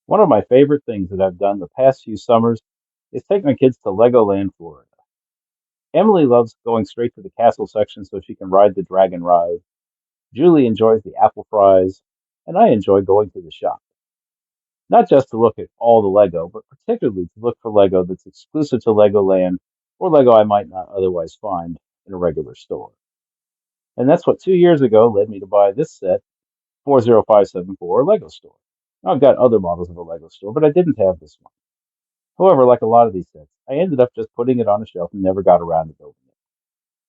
One of my favorite things that I've done the past few summers is take my kids to Legoland, Florida. Emily loves going straight to the castle section so she can ride the dragon ride. Julie enjoys the apple fries, and I enjoy going to the shop. Not just to look at all the Lego, but particularly to look for Lego that's exclusive to Legoland or Lego I might not otherwise find in a regular store. And that's what 2 years ago led me to buy this set, 40574 Lego store. Now, I've got other models of a Lego store, but I didn't have this one. However, like a lot of these sets, I ended up just putting it on a shelf and never got around to building it.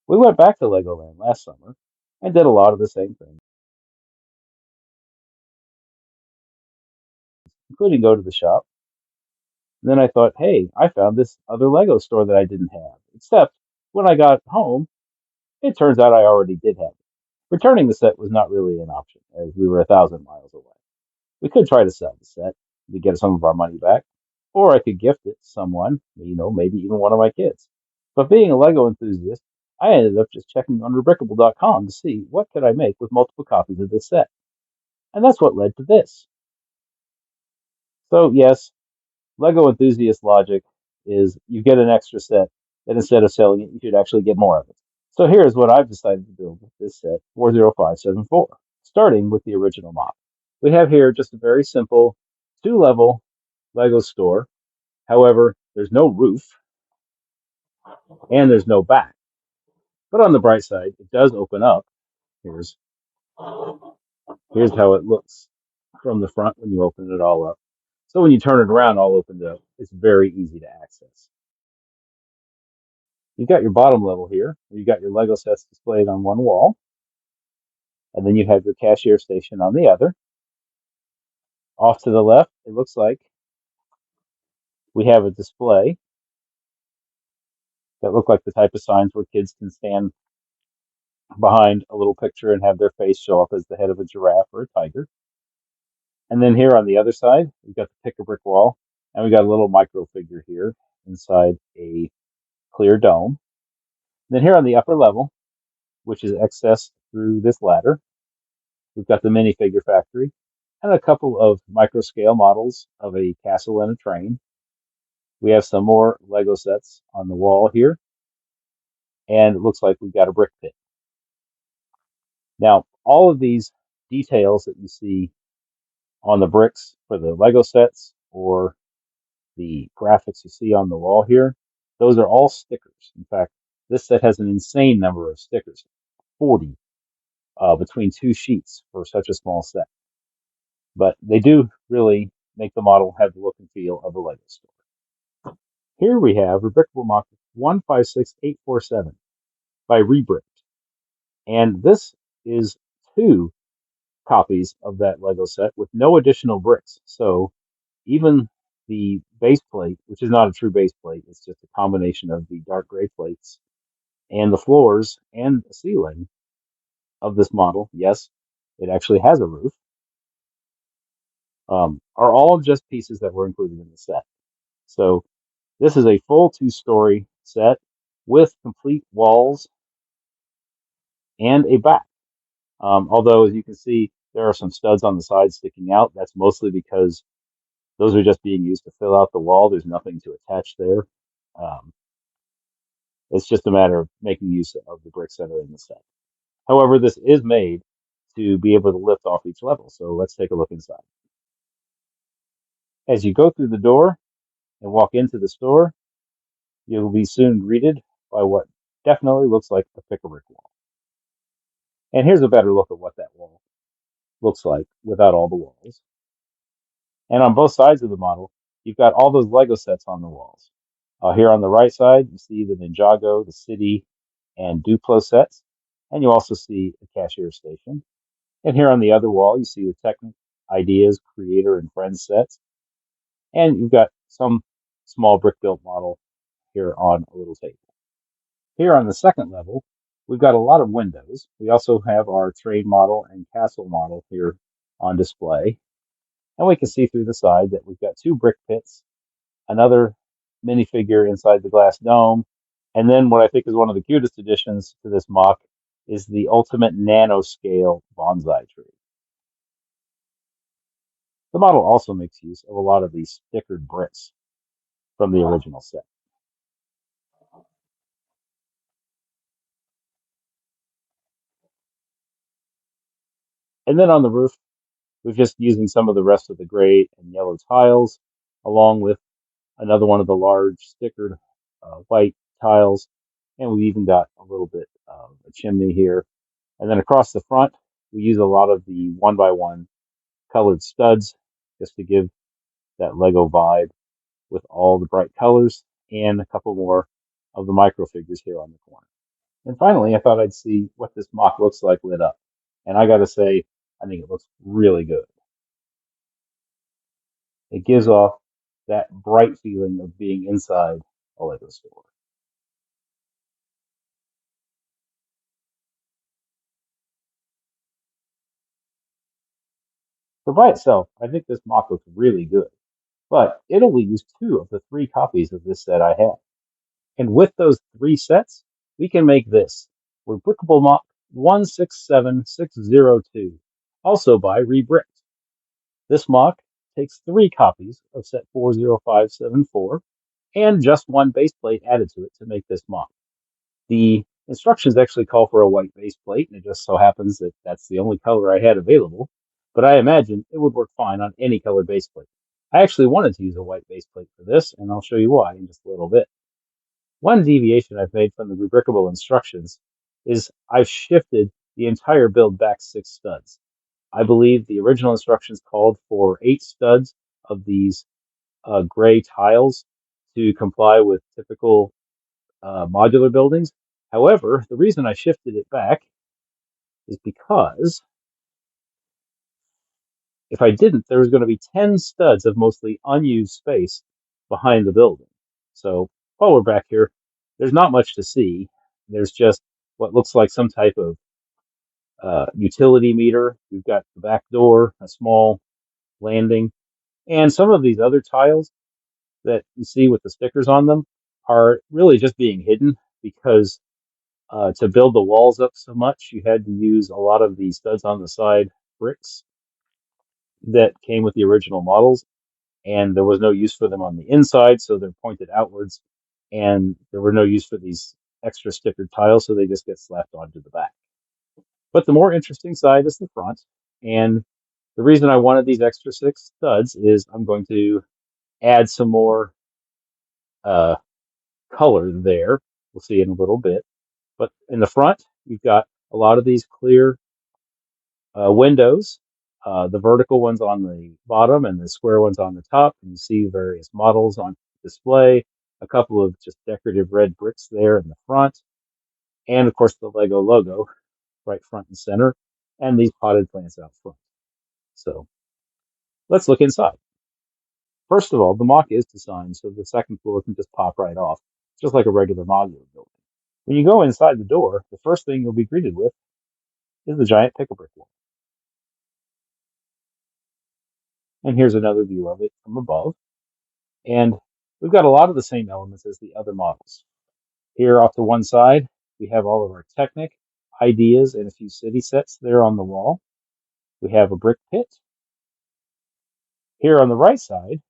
We went back to Legoland last summer and did a lot of the same things, including go to the shop. And then I thought, hey, I found this other Lego store that I didn't have. Except when I got home, it turns out I already did have it. Returning the set was not really an option, as we were 1,000 miles away. We could try to sell the set to get some of our money back, or I could gift it to someone, maybe even one of my kids. But being a Lego enthusiast, I ended up just checking on Rebrickable.com to see what could I make with multiple copies of this set. And that's what led to this. So yes, Lego enthusiast logic is you get an extra set, and instead of selling it, you should actually get more of it. So here's what I've decided to build with this set, 40574, starting with the original model. We have here just a very simple two-level Lego store. However, there's no roof and there's no back. But on the bright side, it does open up. Here's here's how it looks from the front when you open it all up. So when you turn it around all opened up, it's very easy to access. You've got your bottom level here. You've got your Lego sets displayed on one wall, and then you have your cashier station on the other. Off to the left, it looks like we have a display that look like the type of signs where kids can stand behind a little picture and have their face show up as the head of a giraffe or a tiger. And then here on the other side, we've got the pick a brick wall, and we got a little micro figure here inside a clear dome. And then here on the upper level, which is accessed through this ladder, we've got the minifigure factory and a couple of micro scale models of a castle and a train. We have some more Lego sets on the wall here, and it looks like we've got a brick pit. Now, all of these details that you see on the bricks for the Lego sets or the graphics you see on the wall here, those are all stickers. In fact, this set has an insane number of stickers, 40 between two sheets for such a small set. But they do really make the model have the look and feel of a Lego store. Here we have Rebrickable Mock 156847 by Rebricked. And this is two copies of that Lego set with no additional bricks. So even the base plate, which is not a true base plate, it's just a combination of the dark gray plates and the floors and the ceiling of this model, yes, it actually has a roof, are all just pieces that were included in the set. So this is a full two-story set with complete walls and a back. Although, as you can see, there are some studs on the side sticking out. That's mostly because those are just being used to fill out the wall. There's nothing to attach there. Um, it's just a matter of making use of the bricks that are in the set. However, this is made to be able to lift off each level. So let's take a look inside. As you go through the door and walk into the store, you'll be soon greeted by what definitely looks like a pick-a-brick wall. And here's a better look at what that wall looks like without all the walls. And on both sides of the model, you've got all those Lego sets on the walls. Here on the right side, you see the Ninjago, the City, and Duplo sets. And you also see the cashier station. And here on the other wall, you see the Technic, Ideas, Creator, and Friends sets. And you've got some small brick-built model here on a little table. Here on the second level, we've got a lot of windows. We also have our trade model and castle model here on display. And we can see through the side that we've got two brick pits, another minifigure inside the glass dome, and then what I think is one of the cutest additions to this mock is the ultimate nanoscale bonsai tree. The model also makes use of a lot of these stickered bricks from the original set. And then on the roof, we're just using some of the rest of the gray and yellow tiles, along with another one of the large stickered white tiles. And we even got a little bit of a chimney here. And then across the front, we use a lot of the one by one colored studs just to give that Lego vibe with all the bright colors and a couple more of the micro figures here on the corner. And finally, I thought I'd see what this mock looks like lit up. And I got to say, I think it looks really good. It gives off that bright feeling of being inside a Lego store. So by itself, I think this mock looks really good, but it only used two of the three copies of this set I have. And with those three sets, we can make this Rebrickable mock 167602, also by Rebricked. This mock takes three copies of set 40574 and just one base plate added to it to make this mock. The instructions actually call for a white base plate, and it just so happens that that's the only color I had available, but I imagine it would work fine on any color base plate. I actually wanted to use a white base plate for this, and I'll show you why in just a little bit. One deviation I've made from the Rebrickable instructions is I've shifted the entire build back 6 studs. I believe the original instructions called for 8 studs of these gray tiles to comply with typical modular buildings. However, the reason I shifted it back is because if I didn't, there was going to be 10 studs of mostly unused space behind the building. So while we're back here, there's not much to see. There's just what looks like some type of utility meter. We've got the back door, a small landing, and some of these other tiles that you see with the stickers on them are really just being hidden because to build the walls up so much, you had to use a lot of the studs on the side bricks that came with the original models, and there was no use for them on the inside, so they're pointed outwards, and there were no use for these extra stickered tiles, so they just get slapped onto the back. But the more interesting side is the front, and the reason I wanted these extra 6 studs is I'm going to add some more uh, color there. We'll see in a little bit. But in the front, you've got a lot of these clear windows, the vertical ones on the bottom and the square ones on the top. And you see various models on display, a couple of just decorative red bricks there in the front, and of course the Lego logo right front and center, and these potted plants out front. So let's look inside. First of all, the mock is designed so the second floor can just pop right off, just like a regular modular building. When you go inside the door, the first thing you'll be greeted with is the giant pick-a-brick wall. And here's another view of it from above. And we've got a lot of the same elements as the other models. Here off to one side, we have all of our Technic, ideas, and a few city sets there on the wall. We have a brick pit. Here on the right side,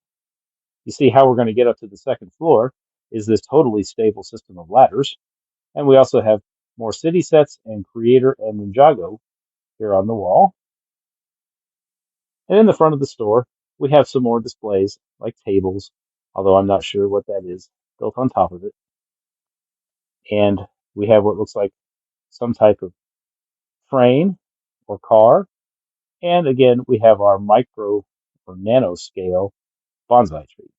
you see how we're going to get up to the second floor is this totally stable system of ladders. And we also have more city sets and Creator and Ninjago here on the wall. And in the front of the store, we have some more displays like tables, although I'm not sure what that is, built on top of it. And we have what looks like some type of frame or car. And again, we have our micro or nano scale bonsai tree.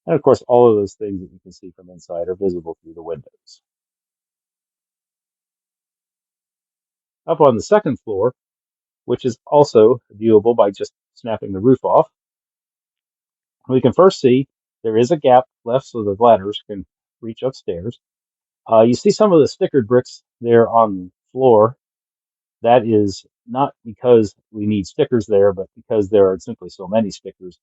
And of course, all of those things that you can see from inside are visible through the windows. Up on the second floor, which is also viewable by just snapping the roof off, we can first see there is a gap left so the ladders can reach upstairs. You see some of the stickered bricks there on the floor. That is not because we need stickers there, but because there are simply so many stickers.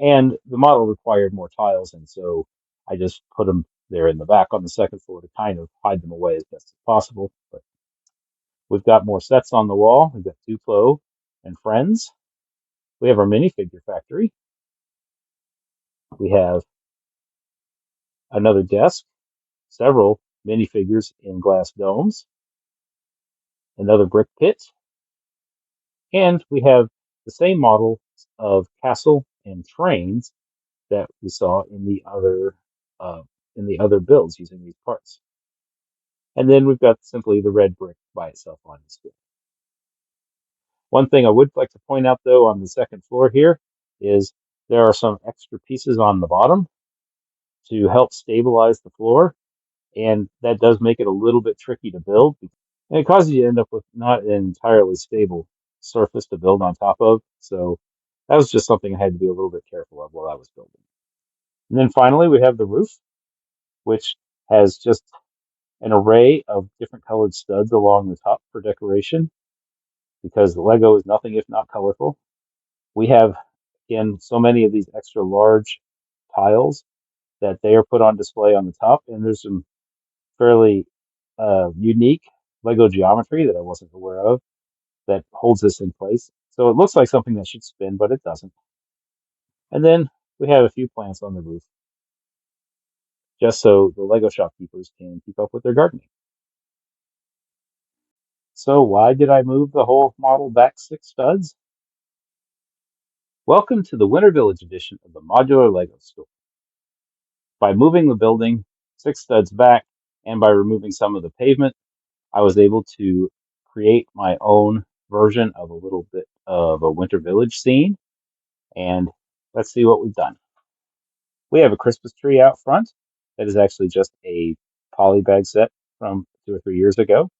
And the model required more tiles, and so I just put them there in the back on the second floor to kind of hide them away as best as possible. But we've got more sets on the wall. We've got Duplo and Friends. We have our minifigure factory. We have another desk, several minifigures in glass domes, another brick pit, and we have the same model of castle and trains that we saw uh, in the other builds using these parts. And then we've got simply the red brick by itself on display. One thing I would like to point out, though, on the second floor here is there are some extra pieces on the bottom to help stabilize the floor, and that does make it a little bit tricky to build. And it causes you to end up with not an entirely stable surface to build on top of. So that was just something I had to be a little bit careful of while I was building. And then finally, we have the roof, which has just an array of different colored studs along the top for decoration because the Lego is nothing if not colorful. We have, again, so many of these extra large tiles that they are put on display on the top, and there's some fairly unique Lego geometry that I wasn't aware of that holds this in place. So it looks like something that should spin, but it doesn't. And then we have a few plants on the roof, just so the Lego shopkeepers can keep up with their gardening. So why did I move the whole model back 6 studs? Welcome to the Winter Village edition of the Modular Lego Store. By moving the building 6 studs back and by removing some of the pavement, I was able to create my own version of a little bit of a Winter Village scene. And let's see what we've done. We have a Christmas tree out front that is actually just a polybag set from 2 or 3 years ago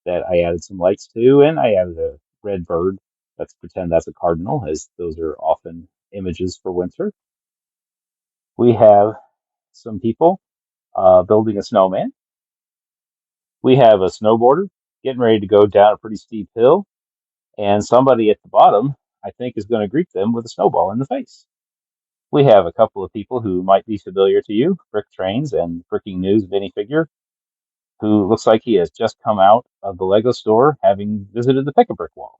that I added some lights to, and I added a red bird. Let's pretend that's a cardinal, as those are often images for winter. We have some people building a snowman. We have a snowboarder getting ready to go down a pretty steep hill, and somebody at the bottom, I think, is going to greet them with a snowball in the face. We have a couple of people who might be familiar to you, Brick Trains and Bricking News minifigure, who looks like he has just come out of the Lego store having visited the Pick-a-Brick wall.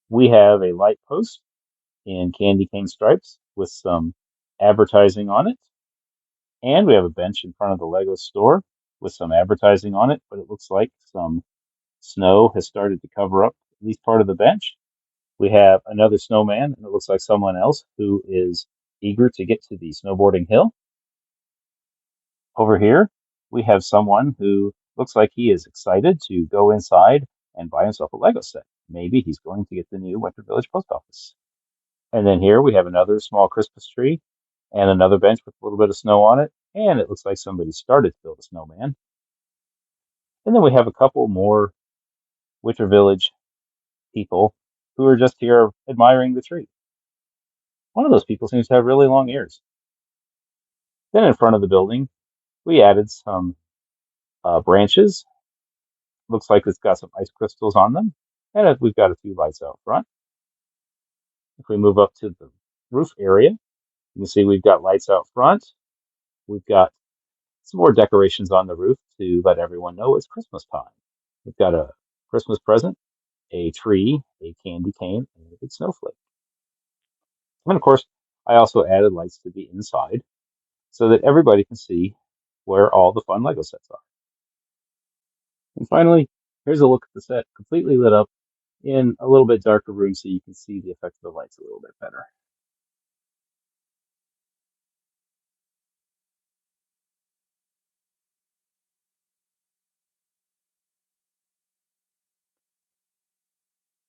We have a light post in candy cane stripes with some advertising on it. And we have a bench in front of the Lego store with some advertising on it, but it looks like some snow has started to cover up at least part of the bench. We have another snowman, and it looks like someone else who is eager to get to the snowboarding hill. Over here, we have someone who looks like he is excited to go inside and buy himself a Lego set. Maybe he's going to get the new Winter Village post office. And then here we have another small Christmas tree and another bench with a little bit of snow on it. And it looks like somebody started to build a snowman. And then we have a couple more Winter Village people who are just here admiring the tree. One of those people seems to have really long ears. Then in front of the building, we added some branches. Looks like it's got some ice crystals on them. And we've got a few lights out front. If we move up to the roof area, you can see we've got lights out front. We've got some more decorations on the roof to let everyone know it's Christmas time. We've got a Christmas present, a tree, a candy cane, and a big snowflake. And of course, I also added lights to the inside so that everybody can see where all the fun Lego sets are. And finally, here's a look at the set completely lit up in a little bit darker room so you can see the effect of the lights a little bit better.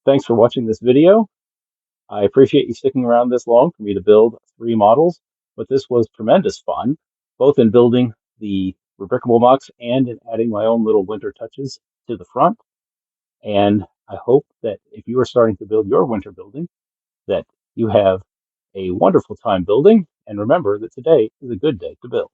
Thanks for watching this video. I appreciate you sticking around this long for me to build 3 models, but this was tremendous fun, both in building the Rebrickable box and in adding my own little winter touches to the front. And I hope that if you are starting to build your winter building, that you have a wonderful time building. And remember that today is a good day to build.